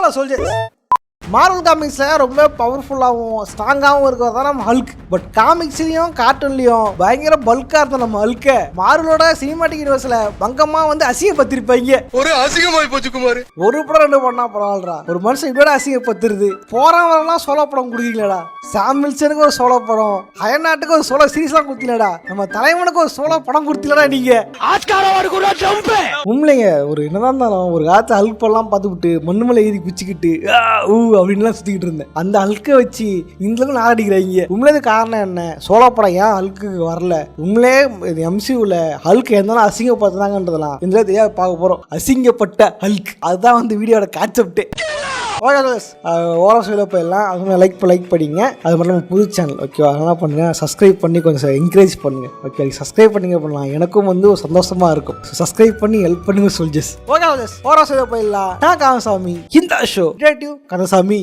Hello soldiers. Marvel காமிக்ஸில் ரொம்ப பவர்ஃபுல்லாகவும் ஸ்ட்ராங்காகவும் இருக்கிறது தான் நம்ம ஹல்க். பட் காமிக்ஸ்லையும் கார்ட்டூன்லையும் பயங்கர பல்காக இருந்த நம்ம ஹல்கை மார்வலோட சினிமாட்டிக் யூனிவர்ஸில் பங்கமாக வந்து அசிங்கப்பத்திருப்பாங்க. ஒரு அசிங்கமாய் போச்சு குமார். ஒரு படம் ரெண்டு பண்ணா பரவாயில்லடா, ஒரு மனுஷன் இதோட அசிங்கப்பத்துருது. போறவரெல்லாம் சோலோ படம் கொடுக்கீங்களா? சாம் வில்சனுக்கு ஒரு சோலோ படம், அயன்நாட்டுக்கு ஒரு சோலோ சீரீஸ்லாம் கொடுத்தீங்களா? நம்ம தலைவனுக்கு ஒரு சோலோ படம் கொடுத்தீங்களா? நீங்க உண்மைங்க ஒரு என்னதான் இருந்தாலும் ஒரு காலத்து ஹல்க் படம் பார்த்துக்கிட்டு மண்ணுமலை ஏறி குச்சிக்கிட்டு அப்படின்லாம் சுத்திக்கிட்டு இருந்தேன். அந்த ஹல்கை வச்சு இந்த நாரடிக்கிறாங்க. உண்மையிலே காரணம் என்ன? சோலோ படம் ஏன் ஹல்க்கு வரல? உண்மையிலே எம்சியூல ஹல்க் எந்த அசிங்கப்படுத்துனாங்கன்றதெல்லாம் இந்த தெரியாது பார்க்க போறோம். அசிங்கப்பட்ட ஹல்க், அதுதான் வந்து வீடியோட கான்செப்ட். ஓரம் போயிடலாம். அது லைக் படிங்க. அது மட்டும் புது சேனல் ஓகேவா? அதெல்லாம் பண்ணுங்க, சப்ஸ்கிரைப் பண்ணி கொஞ்சம் என்கரேஜ் பண்ணுங்க. ஓகே, சப்ஸ்கிரைப் பண்ணிங்க பண்ணலாம், எனக்கும் வந்து ஒரு சந்தோஷமா இருக்கும். சப்ஸ்கிரைப் பண்ணி ஹெல்ப் பண்ணுங்க சோல்ஜர்ஸ். ஓரம் போயிடலாம். நான் காமசாமி, இந்த ஷோ கிரியேட்டிவ் கந்தசாமி.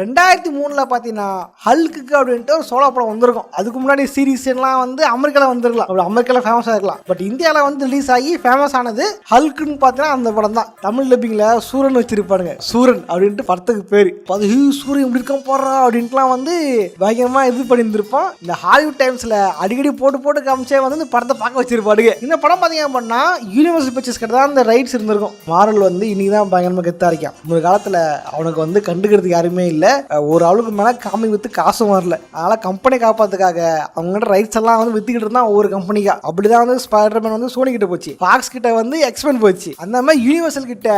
2003 பார்த்தீங்கன்னா ஹல்க்கு அப்படின்ட்டு ஒரு சோலோ படம் வந்திருக்கும். அதுக்கு முன்னாடி சீரீஸ் எல்லாம் வந்து அமெரிக்காவில் வந்திருக்கலாம், அப்படி அமெரிக்காவில் ஃபேமஸாக இருக்கலாம். பட் இந்தியாவில் வந்து ரிலீஸ் ஆகி ஃபேமஸ் ஆனது ஹல்க்குன்னு பார்த்தீங்கன்னா அந்த படம் தான். தமிழ் டப்பிங்கில் சூரன் வச்சிருப்பானுங்க. சூரன் அப்படின்ட்டு படத்துக்கு பேர். அது சூரியன் இப்படி இருக்க போடுறா அப்படின்ட்டுலாம் வந்து பயங்கரமாக இது பண்ணியிருந்திருப்போம். இந்த ஹாலிவுட் டைம்ஸில் அடிக்கடி போட்டு காமிச்சே வந்து இந்த படத்தை பார்க்க வச்சிருப்பாடுங்க. இந்த படம் பார்த்தீங்க அப்படின்னா யூனிவர்சல் பிக்சர்ஸ் கிட்ட தான் அந்த ரைட்ஸ் இருந்திருக்கும். மார்வல் வந்து இன்னைக்கு தான் பயங்கரமாக கெத்தா இருக்கான். ஒரு காலத்தில் அவனுக்கு வந்து கண்டுக்கிறதுக்கு யாருமே இல்லை. ஒரு ஆளுக்கு மேலே காமிக் வித்து காசும் வரல. அதனால கம்பெனி காப்பாத்துக்காக அவங்க ரைட்ஸ் எல்லாம் வந்து வித்துக்கிட்டு இருந்தா ஒவ்வொரு கம்பெனிக்கா. அப்படிதான் வந்து ஸ்பைடர்மேன் வந்து சோனி கிட்ட போச்சு, ஃபாக்ஸ் கிட்ட வந்து எக்ஸ்பென் போச்சு. அந்த மாதிரி யூனிவர்சல் கிட்ட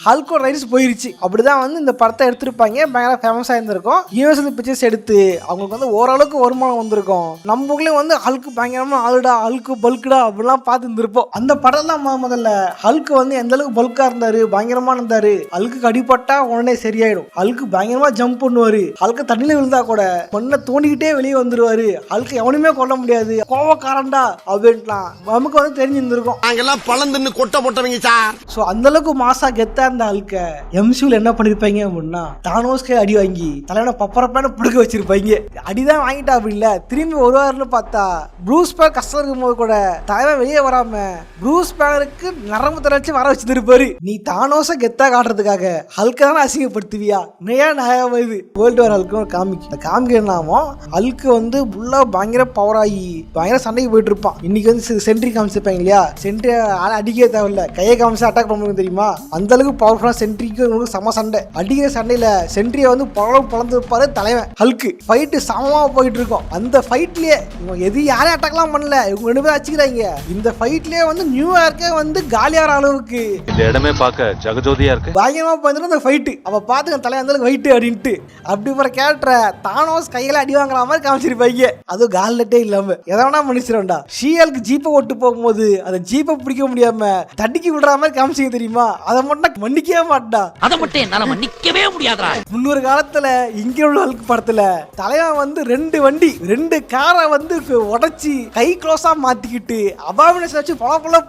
ஹல்கோட ரைட்ஸ் போயிருச்சு. அப்படிதான் வந்து இந்த படத்தை எடுத்திருப்பாங்க. பயங்கர ஃபேமஸா இருந்திருக்கும். யூனிவர்சல் பிக்சர்ஸ் எடுத்து அவங்களுக்கு வந்து ஓரளவுக்கு வருமானம் வந்திருக்கும். நம்மளும் வந்து ஹல்க்கு பயங்கரமா ஆளுடா, ஹல்க்கு பல்குடா அப்படிலாம் பார்த்து இருந்திருப்போம். அந்த படம் தான் முதல்ல ஹல்க்கு வந்து எந்த அளவுக்கு பல்கா இருந்தாரு, பயங்கரமா இருந்தாரு. ஹல்க்கு அடிபட்டா உடனே சரியாயிடும். ஹல்க்கு பயங்கரமா ஜம்ப் பண்ணுவாரு. ஹல்க்கு தண்ணியில விழுந்தா கூட மண்ணை தோண்டிக்கிட்டே வெளியே வந்துருவாரு. ஹல்க்கு எவனுமே கொல்ல முடியாது, கோவக்காரன்டா அப்படின்லாம் நமக்கு வந்து தெரிஞ்சிருந்திருக்கும். நாங்கெல்லாம் பழந்துன்னு கொட்டை போட்டவங்க சார். சோ அந்த அளவுக்கு மாசா கெத்தா இருந்த ஹல்க எம்சியூல என்ன பண்ணிருப்பாங்க அப்படின்னா தானோஸ்கே அடி வாங்கி தலைவனை பப்பரப்பான புடுக்க வச்சிருப்பாங்க. அடிதான் வாங்கிட்டா அப்படி இல்ல, திரும்பி வருவாருன்னு பார்த்தா ப்ரூஸ் பேனர் கஷ்டம் இருக்கும் போது கூட தலைவன் வெளியே வராம ப்ரூஸ் பேனருக்கு நரம்பு தரச்சு வர வச்சிருப்பாரு. நீ தானோஸ கெத்தா காட்டுறதுக்காக ஹல்க தானே அசிங்கப்படுத்துவியா? நியாயம் இது. வேர்ல்டு வார் ஹல்க்கு ஒரு காமிக். அந்த காமிக் என்னாமோ ஹல்க்கு வந்து ஃபுல்லா பயங்கர பவர் ஆகி பயங்கர சண்டைக்கு போயிட்டு இருப்பான். இன்னைக்கு வந்து சென்ட்ரி காமிச்சிருப்பாங்க இல்லையா? சென்ட்ரி அடிக்கவே தேவையில்ல, கையை காமிச்சு அட்டாக் பண்ண தெரியுமா? அந்த அளவுக்கு பவர்ஃபுல்லா சென்ட்ரிக்கு சம சண்டை. அடிக்கிற சண்டையில சென்ட்ரியை வந்து பழந்து இருப்பாரு தலைவன் ஹல்க்கு. ஃபைட்டு சமமா போயிட்டு இருக்கும். அந்த ஃபைட்லயே இவங்க எது யாரையும் அட்டாக்லாம் பண்ணல, இவங்க ரெண்டு பேரும் அடிச்சுக்கிறாங்க. இந்த ஃபைட்லயே வந்து நியூயார்க்கே வந்து காலியார அளவுக்கு இந்த இடமே பார்க்க ஜகஜோதியா இருக்கு. பயங்கரமா போயிட்டு அந்த ஃபைட்டு. அவ பாத்துக்க தலைவன் அந்த அளவுக்கு ஃபைட்டு அப்படின்ட்டு அப்படி ஒரு கேரக்டரை தானோஸ் கையில அடி வாங்குற மாதிரி காமிச்சிருப்பாங்க. அதுவும் கால்லட்டே இல்லாம எதனா மனுஷன்டா. ஷீயலுக்கு ஜீப்பை ஓட்டு போகும்போது அந்த ஜீப்பை பிடிக்க முடியாம தட்டிக்கு விடுற மாதிரி காமிச்சிங்க தெரியுமா? அதை மட்டும் மன்னிக்கவே மாட்டா. அதை மட்டும் என்னால மன்னிக்கவே முடியாதா. முன்னொரு காலத்துல இங்க உள்ள ஹல்க் படத்துல தலைவன் வந்து 2 காரை வந்து உடைச்சி கை க்ளோஸா மாத்திக்கிட்டு அபாமினேஷன் வச்சு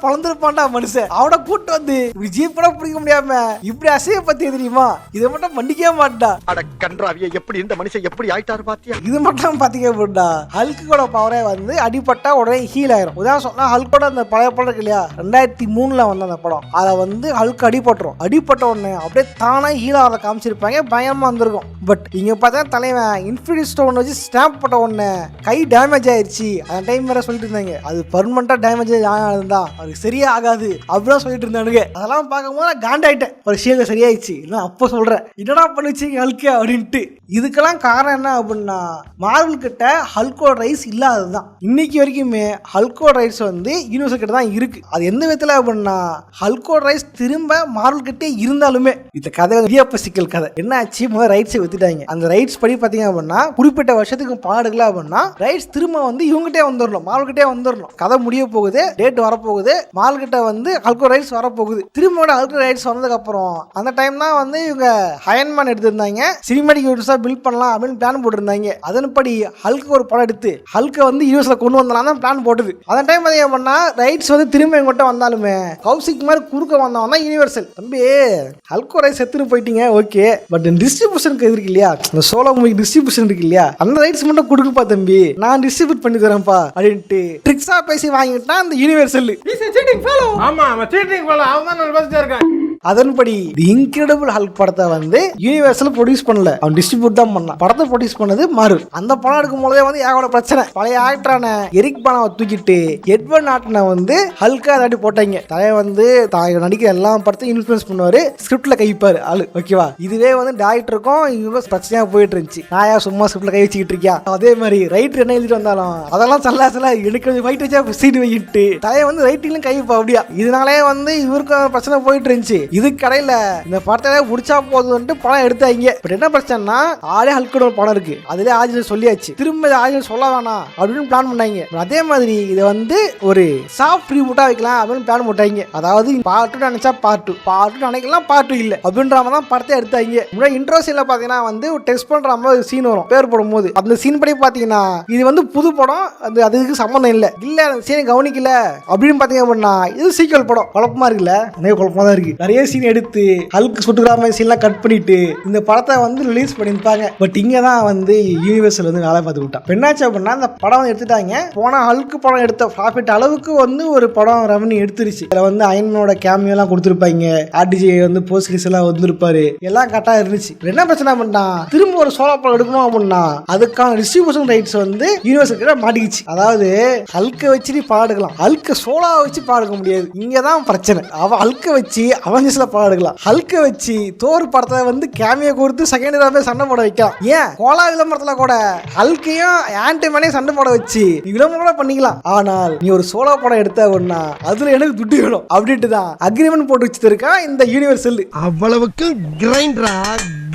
பொழந்திருப்பான்டா மனுஷன். அவட கூட்டு வந்து இப்படி ஜீப்போட பிடிக்க முடியாம இப்படி அசைய பத்தி தெரியுமா? இதை மட்டும் மன்னிக்கவே மாட்டா. எப்படி இந்த மனுஷன் எப்படி ஆயிட்டாரு பாத்தியா? இது மட்டும் பாத்தீங்க அப்படின்னா ஹல்கோட பவரே வந்து அடிபட்டா உடனே ஹீல் ஆயிரும். உதாரணம் சொன்னா ஹல்கோட அந்த பழைய படம் இருக்கு இல்லையா, 2003 வந்த அந்த படம், அதை வந்து ஹல்க் அடிபட்ட உடனே அப்படியே தானே ஹீல் ஆகிறத காமிச்சிருப்பாங்க. பயமா வந்திருக்கும். பட் இங்க பார்த்தா தலைவன் இன்ஃபினிட்டி ஸ்டோன் வச்சு ஸ்டாம்ப் போட்ட உடனே கை டேமேஜ் ஆயிடுச்சு. அந்த டைம் வேற சொல்லிட்டு இருந்தாங்க அது பர்மனண்டா டேமேஜ் ஆனதுதான், அதுக்கு சரியா ஆகாது அப்படிலாம் சொல்லிட்டு இருந்தானுங்க. அதெல்லாம் பார்க்கும்போது நான் காண்டாயிட்டேன். ஒரு விஷயம் சரியாயிடுச்சு இல்ல அப்போ சொல்றேன் என்னடா பண்ணிச்சு ஹல்கே அப்படின்ட்டு. இதுக்கெல்லாம் காரணம் என்ன அப்படின்னா மார்வல் கிட்ட ஹல்கோட ரைட்ஸ் இல்லாததுதான். இன்னைக்கு வரைக்குமே ஹல்கோட ரைட்ஸ் வந்து யூனிவர்சல் கிட்ட தான் இருக்கு. அது எந்த விதத்துல அப்படின்னா ஹல்கோட ரைட்ஸ் திரும்ப மார்வல் கிட்டே இருந்தாலுமே இந்த கதை வியப்ப சிக்கல் கதை. என்ன ஆச்சு? முதல்ல ரைட்ஸை வித்துட்டாங்க. அந்த ரைட்ஸ் படி பாத்தீங்க அப்படின்னா குறிப்பிட்ட வருஷத்துக்கு பாடுகளா அப்படின்னா ரைட்ஸ் திரும்ப வந்து இவங்ககிட்டே வந்துடணும், மார்வல் கிட்டே வந்துடணும். கதை முடிய போகுது, டேட் வரப்போகுது, மார்வல் கிட்ட வந்து ஹல்கோ ரைட்ஸ் வரப்போகுது. திரும்ப ஹல்கோ ரைட்ஸ் வந்ததுக்கு அப்புறம் அந்த டைம் தான் வந்து இவங்க அயன்மேன் எடுத்திருந்தாங்க. சினிமாட்டிக் யூனிவர்ஸா பில்ட் பண்ணலாம் அப்படின்னு பிளான் போட்டிருந்தாங்க. அதன்படி ஹல்க்கு ஒரு படம் எடுத்து ஹல்கை வந்து யூனிவர்ஸ்ல கொண்டு வந்தலாம் தான் பிளான் போட்டது. அந்த டைம் பாத்தீங்க அப்படின்னா ரைட்ஸ் வந்து திரும்ப எங்கிட்ட வந்தாலுமே கௌசிக் மாதிரி குறுக்க வந்தவன் தான் யூனிவர்சல். தம்பி ஹல்கோ ரைட்ஸ் எடுத்துட்டு போயிட்டீங்க ஓகே, பட் டிஸ்ட்ரிபியூஷனுக்கு இருக்கு இல்லையா, இந்த சோலோ மூவி டிஸ்ட்ரிபியூஷன் இருக்கு இல்லையா, அந்த ரைட்ஸ் மட்டும் கொடுக்குப்பா தம்பி, நான் டிஸ்ட்ரிபியூட் பண்ணி தரேன்ப்பா அப்படின்ட்டு ட்ரிக்ஸா பேசி வாங்கிட்டான் அந்த யூனிவர்சல். ஆமா அவன் சீட்டிங் போல அவன் தான் நல்லா பேசிட்டே இருக்கான். அதன்படி தி இன்கிரெடிபிள் ஹல்க் படத்தை வந்து யூனிவர்சல் ப்ரொடியூஸ் பண்ணல, அவன் டிஸ்ட்ரிபியூட் தான் பண்ணான். படத்தை ப்ரொடியூஸ் பண்ணது மார்வெல். அந்த படம் எடுக்கும் போதே வந்து ஏகோட பிரச்சனை. பழைய ஆக்டரான எரிக் பானாவை தூக்கிட்டு எட்வர்ட் நார்டனை வந்து ஹல்கா தாட்டி போட்டாங்க. தலையை வந்து நடிக்கிற எல்லா படத்தையும் இன்ஃபுளுன்ஸ் பண்ணுவாரு, ஸ்கிரிப்ட்ல கைப்பாரு ஆளு. ஓகேவா, இதுவே வந்து டைரக்டருக்கும் இவங்க பிரச்சனையா போயிட்டு இருந்துச்சு. நான் ஏன் சும்மா ஸ்கிரிப்ட்ல கை வச்சுக்கிட்டு இருக்கியா, அதே மாதிரி ரைட்டர் என்ன எழுதிட்டு வந்தாலும் அதெல்லாம் சல்லாசல எனக்கு ஃபைட் வச்சா சீட் வைக்கிட்டு தலையை வந்து ரைட்டிங்லும் கைப்பா அப்படியா. இதனாலே வந்து இவருக்கு பிரச்சனை போயிட்டு இருந்துச்சு. இது கடையில இந்த படத்தை முடிச்சா போதும்ட்டு படம் எடுத்தாங்க. பட் என்ன பிரச்சனைனா ஆளே ஹல்கோட ஒரு படம் இருக்கு, அதுல ஆஜில் சொல்லியாச்சு, திரும்ப ஆஜில் சொல்ல வேணாம் அப்படின்னு பிளான் பண்ணாங்க. அதே மாதிரி இதை வந்து ஒரு சாஃப்ட் ரீபூட்டா வைக்கலாம் அப்படின்னு பிளான் போட்டாங்க. அதாவது பார்ட் 2 நினைச்சா பார்ட் 2, பார்ட் 2 நினைக்கலாம் பார்ட் 2 இல்ல அப்படின்ற மாதிரி தான் படத்தை எடுத்தாங்க. முன்னாடி இன்ட்ரோ சீன்ல பாத்தீங்கன்னா வந்து டெஸ்ட் பண்ற மாதிரி ஒரு சீன் வரும் பேர் போடும்போது. அந்த சீன் படி பாத்தீங்கன்னா இது வந்து புது படம், அதுக்கு சம்பந்தம் இல்ல அந்த சீனை கவனிக்கல அப்படின்னு பாத்தீங்க அப்படின்னா இது சீக்வல் படம். குழப்பமா இருக்குல்ல, நிறைய குழப்பமா தான் இருக்கு. நிறைய சீன் எடுத்து ஹல்க் சுட்டுக்கிற மாதிரி சீன்லாம் கட் பண்ணிட்டு இந்த படத்தை வந்து ரிலீஸ் பண்ணிருப்பாங்க. பட் இங்க தான் வந்து யூனிவர்சல் வந்து வேலை பார்த்து விட்டான். என்னாச்சு அப்படின்னா இந்த படம் வந்து எடுத்துட்டாங்க. போன ஹல்க் படம் எடுத்த ப்ராஃபிட் அளவுக்கு வந்து ஒரு படம் ரெவன்யூ எடுத்துருச்சு. இதுல வந்து அயன்மேனோட கேமியோ எல்லாம் கொடுத்துருப்பாங்க, ஆர்டிஜி வந்து போஸ்ட் கிரீஸ் எல்லாம் வந்திருப்பாரு, எல்லாம் கரெக்டா இருந்துச்சு. என்ன பிரச்சனை பண்ணா திரும்ப ஒரு சோலோ படம் எடுக்கணும் அப்படின்னா அதுக்கான டிஸ்ட்ரிபியூஷன் ரைட்ஸ் வந்து யூனிவர்சல் கிட்ட மாட்டிக்கிச்சு. அதாவது ஹல்கை வச்சு நீ படம் எடுக்கலாம், ஹல்க சோலோவை வச்சு படம் எடுக்க முடியாது. இங்கதான் பிரச்சனை. அவன் ஹல்கை வச்சு அவெஞ்சர்ஸ்ல படம் எடுக்கலாம், ஹல்கை வச்சு தோர் படத்தை வந்து கேமியோ கொடுத்து செகண்ட் ஹாஃப்ல சண்டை போட வைக்கலாம். ஏன் கோலா விளம்பரத்துல கூட ஹல்கையும் ஆன்டிமேனையும் சண்டை போட வச்சு விளம்பரம் கூட பண்ணிக்கலாம். ஆனால் நீ ஒரு சோலோ படம் எடுத்த அப்படின்னா அதுல எனக்கு துட்டு வேணும் அப்படின்ட்டு தான் அக்ரிமெண்ட் போட்டு வச்சுட்டு இருக்கா இந்த யூனிவர்சல். அவ்வளவுக்கு கிரைண்டரா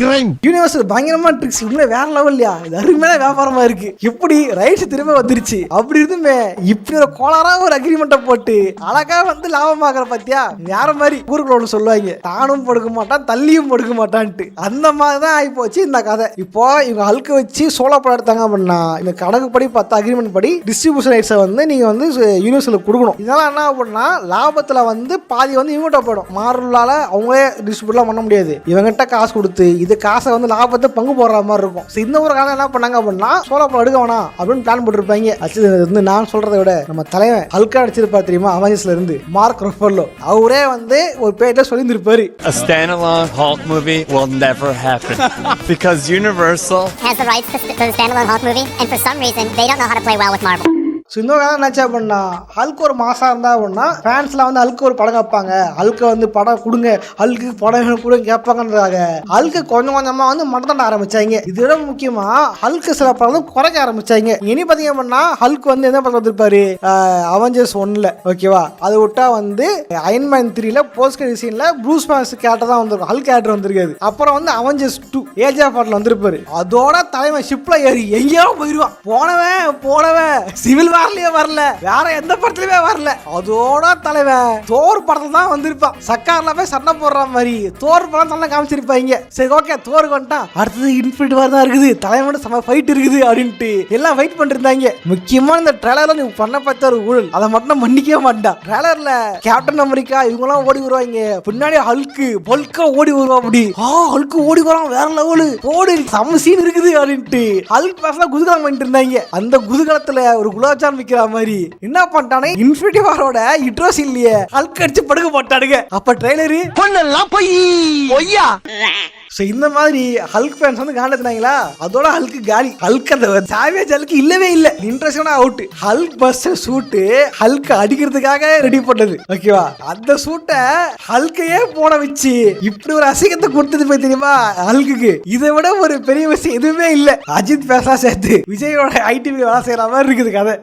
கிரைண்ட். யூனிவர்சல் பயங்கரமா ட்ரிக்ஸ் உண்மை வேற லெவல்லையா, இது அருமையான வியாபாரமா இருக்கு. எப்படி ரைட்ஸ் திரும்ப வந்துருச்சு அப்படி இருந்துமே இப்படி ஒரு கோளாரா ஒரு அக்ரிமெண்ட்டை போட்டு அழகா வந்து லாபமாகற பத்தியா வேற மாதிரி ஊருக்குள்ள சொல்லுவாங்க, தானும் படுக்க மாட்டான் தள்ளியும் படுக்க மாட்டான்ட்டு. அந்த மாதிரி தான் ஆகி போச்சு இந்த கதை. இப்போ இவங்க ஹல்க வச்சு சோலோ படம் எடுத்தாங்க அப்படின்னா இந்த கணக்கு படி 10 அக்ரிமெண்ட் படி டிஸ்ட்ரிபியூஷன் ரைட்ஸை வந்து நீங்க வந்து யூனிவர்சலுக்கு கொடுக்கணும். இதெல்லாம் என்ன அப்படின்னா லாபத்துல வந்து பாதி வந்து இவங்ககிட்ட போயிடும். மார்வெலால அவங்களே டிஸ்ட்ரிபியூட்லாம் பண்ண முடியாது, இவங்ககிட்ட காசு கொடுத்து இது காசை வந்து லாபத்தை பங்கு போடுற மாதிரி இருக்கும். இந்த ஒரு காலம் என்ன பண்ணாங்க அப்படின்னா சோலோ படம் எடுக்க வேணாம் அப்படின்னு பிளான் போட்டுருப்பாங்க. அது நான் சொல்றதை விட நம்ம தலைவன் ஹல்கா அடிச்சிருப்பா தெரியுமா, அவெஞ்சர்ஸ்ல இருந்து மார்க் ரஃபல்லோ, அவரே வந்து ஒரு பேர்ல சொல்லியிருந்திருப்பாரு, A standalone Hulk movie will never happen because Universal has the rights to the standalone Hulk movie, and for some reason they don't know how to play well with Marvel. இன்னொரு காலம் என்னாச்சு அப்படின்னா Hulk ஒரு மாசம் இருந்தா அப்படின்னா ஃபேன்ஸ்லாம் வந்து Hulk ஒரு படம் கேட்பாங்க, ஹல்க வந்து படம் கொடுங்க, ஹல்க்கு படம் கொடுங்க கேட்பாங்கன்றதாக ஹல்க்கு கொஞ்சம் கொஞ்சமா வந்து மட்டத்தாண்ட ஆரம்பிச்சாங்க. இதை விட முக்கியமா ஹல்க்கு சில படம் வந்து குறைக்க ஆரம்பிச்சாங்க. இனி பாத்தீங்க அப்படின்னா ஹல்க் வந்து என்ன படம் வந்திருப்பாரு அவெஞ்சர்ஸ் 1ல, ஓகேவா, அதை விட்டா வந்து அயன்மேன் 3ல போஸ்ட் கிரெடிட் சீன்ல ப்ரூஸ் பேன்ஸ் கேரக்டர் தான் வந்திருக்கும், ஹல்க் கேரக்டர் வந்திருக்காது. அப்புறம் வந்து அவெஞ்சர்ஸ் 2 ஏஜ் ஆஃப் ஆர்ட்ல வந்திருப்பாரு. அதோட தலைவன் ஷிப்ல ஏறி எங்கேயோ போயிருவான், போனவன் சிவில் வார்லயே வரல, வேற எந்த படத்துலயுமே வரல. அதோட தலைவன் தோர் படத்துல தான் வந்திருப்பான், சக்கார்ல போய் சண்டை போடுற மாதிரி தோர் படம் நல்லா காமிச்சிருப்பாங்க. சரி ஓகே தோருக்கு வந்துட்டான், அடுத்தது இன்ஃபினிட்டி வார் தான் இருக்குது, தலைவனோட செம ஃபைட் இருக்குது அப்படின்ட்டு எல்லாம் வெயிட் பண்ணிருந்தாங்க. முக்கியமா இந்த ட்ரெய்லர்ல நீ பண்ண பார்த்த ஒரு ஊழல் அதை மட்டும் மன்னிக்கவே மாட்டான். ட்ரெய்லர்ல கேப்டன் அமெரிக்கா இவங்க எல்லாம் ஓடி வருவாங்க, பின்னாடி ஹல்க்கு பல்கா ஓடி வருவா, அப்படி ஹல்க்கு ஓடி வரான் வேற லெவலு ஓடி செம சீன் இருக்குது அப்படின்ட்டு ஹல்க் பேசலாம் குதுகலம் பண்ணிட்டு இருந்தாங்க. அந்த குதுகலத்துல ஒரு குலாச்சாரம் விக்கிற மாதிரி என்ன பண்ணிட்டானே இன்ஃபினிட்டி வாரோட இன்ட்ரோஸ் இல்லையே ஹல்க் அடிச்சு படுக்க போட்டானுங்க. அப்ப ட்ரெய்லரு பொண்ணெல்லாம் பொய்யா. இந்த மாதிரி ஹல்க் ஃபேன்ஸ் வந்து காண்டத்துனாங்களா, அதோட ஹல்க் காலி. ஹல்க் அந்த சாவேஜ் ஹல்க் இல்லவே இல்ல, இன்ட்ரெஸ்டான அவுட். ஹல்க் பஸ்டர் சூட்டு ஹல்க் அடிக்கிறதுக்காக ரெடி பண்ணது, ஓகேவா, அந்த சூட்டை ஹல்கையே போன வச்சு இப்படி ஒரு அசிங்கத்தை கொடுத்தது போய் தெரியுமா ஹல்க்கு. இதை விட ஒரு பெரிய விஷயம் எதுவுமே இல்ல. அஜித் பேசலாம் சேர்த்து விஜயோட ஐடிவி வேலை செய்யற மாதிரி இருக்குது கதை.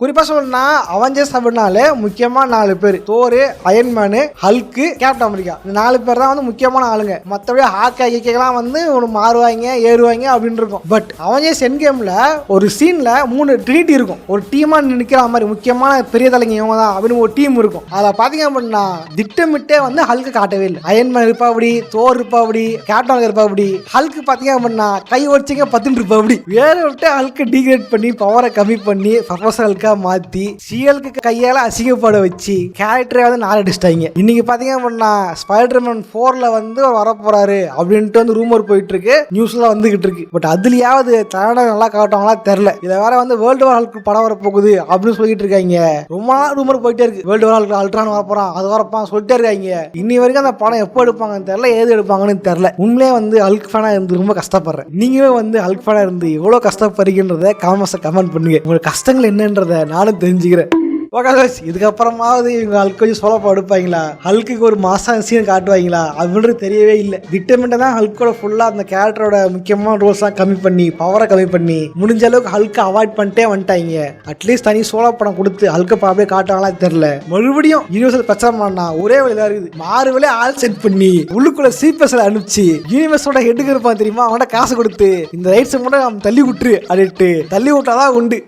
குறிப்பா சொல்லணும்னா அவெஞ்சர்ஸ் அப்படின்னாலே முக்கியமா 4 பேர், Thor, iron man, hulk, captain America. இந்த 4 பேர் தான் வந்து முக்கியமான ஆளுங்க. மற்றபடி ஹாக்கெல்லாம் வந்து ஒரு மாறுவாங்க ஏறுவாங்க அப்படின்னு இருக்கும். பட் அவெஞ்சர்ஸ் எண்ட் கேம்ல ஒரு சீன்ல 3 ட்ரீட்டி இருக்கும், ஒரு டீமா நிக்கிற மாதிரி முக்கியமான பெரிய தலைங்க இவங்க தான் அப்படின்னு ஒரு டீம் இருக்கும். அதில் பாத்தீங்க அப்படின்னா திட்டமிட்டே வந்து ஹல்க்கு காட்டவே இல்லை. அயன்மேன் இருப்பா அப்படி, தோர் இருப்பா அப்படி, கேப்டன் இருப்பா அப்படி. ஹல்க்கு பாத்தீங்க அப்படின்னா கை ஒடிச்சிங்க 10 இருப்பா அப்படி. வேற விட்டு ஹல்க்கு டீக்ரேட் பண்ணி பவரை கம்மி பண்ணி ப்ரொஃபஸர் ஹல்கா மாத்தி சீயலுக்கு கையால அசிங்கப்பட வச்சு கேரக்டரே வந்து 4 அடிச்சிட்டாங்க. இன்னைக்கு பாத்தீங்க அப்படின்னா ஸ்பைடர்மேன் 4ல வந்து அவர் வரப்போறாரு அப்படின்ட்டு வந்து ரூமர் போயிட்டு இருக்கு, நியூஸ்ல வந்துகிட்டு இருக்கு. பட் அதுலயாவது தன்னோட நல்லா காட்டுவாங்களா தெரியல. இதை வேற வந்து வேர்ல்டு வார் ஹல்க் படம் வரப்போகுது அப்படின்னு சொல்லிட்டு இருக்காங்க. ரொம்ப நாள் ரூமர் போயிட்டே இருக்கு, வேர்ல்டு வார் ஹல்க் அல்ட்ரான் வரப்போறான், அது வரப்பான் சொல்லிட்டே இருக்காங்க. இன்னி வரைக்கும் அந்த படம் எப்போ எடுப்பாங்கன்னு தெரியல, ஏது எடுப்பாங்கன்னு தெரியல. உண்மையே வந்து ஹல்க் ஃபேனா இருந்து ரொம்ப கஷ்டப்படுறேன். நீங்களும் வந்து ஹல்க் ஃபேனா இருந்து எவ்வளவு கஷ்டப்படுறீங்கன்றத கமெண்ட் பண்ணுங்க. உங்களுக்கு கஷ்டங்கள் என்னன்றத நானும் தெரிஞ்சுக்கிறேன். ஓகே இதுக்கப்புறமாவது இவங்க ஹல்க் கொஞ்சம் சோலப்பா எடுப்பாங்களா, ஹல்க்குக்கு ஒரு மாசம் சீன் காட்டுவாங்களா அப்படின்றது தெரியவே இல்லை. திட்டமிட்ட தான் ஹல்கோட ஃபுல்லா அந்த கேரக்டரோட முக்கியமான ரோல்ஸ்லாம் கம்மி பண்ணி பவரை கம்மி பண்ணி முடிஞ்ச அளவுக்கு ஹல்கை அவாய்ட் பண்ணிட்டே வந்துட்டாங்க. அட்லீஸ்ட் தனி சோலோ படம் கொடுத்து ஹல்கை அப்படியே காட்டுவாங்களா தெரியல. மறுபடியும் யூனிவர்சல் பிரச்சனை பண்ணா ஒரே வழிதான் இருக்குது, மாறுவலே ஆள் செட் பண்ணி உள்ளுக்குள்ள சீப்பஸ்ல அனுப்பிச்சு யூனிவர்ஸோட ஹெட்டுக்கு இருப்பான் தெரியுமா, அவன்கிட்ட காசு கொடுத்து இந்த ரைட்ஸை மட்டும் நம்ம தள்ளி விட்டுரு அப்படின்ட்டு தள்ளி விட்டாதான் உண்டு.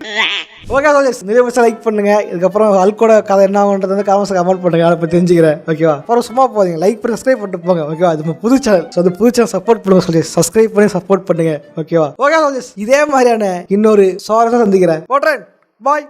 ஓகே நிறைய விஷயம் லைக் பண்ணுங்க. இதுக்கப்புறம் ஹல்கோட கதை என்ன ஆகுன்றது வந்து கமெண்ட் பண்ணுங்க, அதை பற்றி தெரிஞ்சுக்கிறேன். ஓகேவா, அப்புறம் சும்மா போதீங்க லைக் பண்ணி சப்ஸ்கிரைப் பண்ணிட்டு போங்க. ஓகேவா, அது புது சேனல், ஸோ அந்த புது சேனல் சப்போர்ட் பண்ணுங்க சொல்லி சப்ஸ்கிரைப் பண்ணி சப்போர்ட் பண்ணுங்க. ஓகேவா, ஓகே இதே மாதிரியான இன்னொரு சுவாரஸ்யம் சந்திக்கிறேன். போட்றேன், பாய்.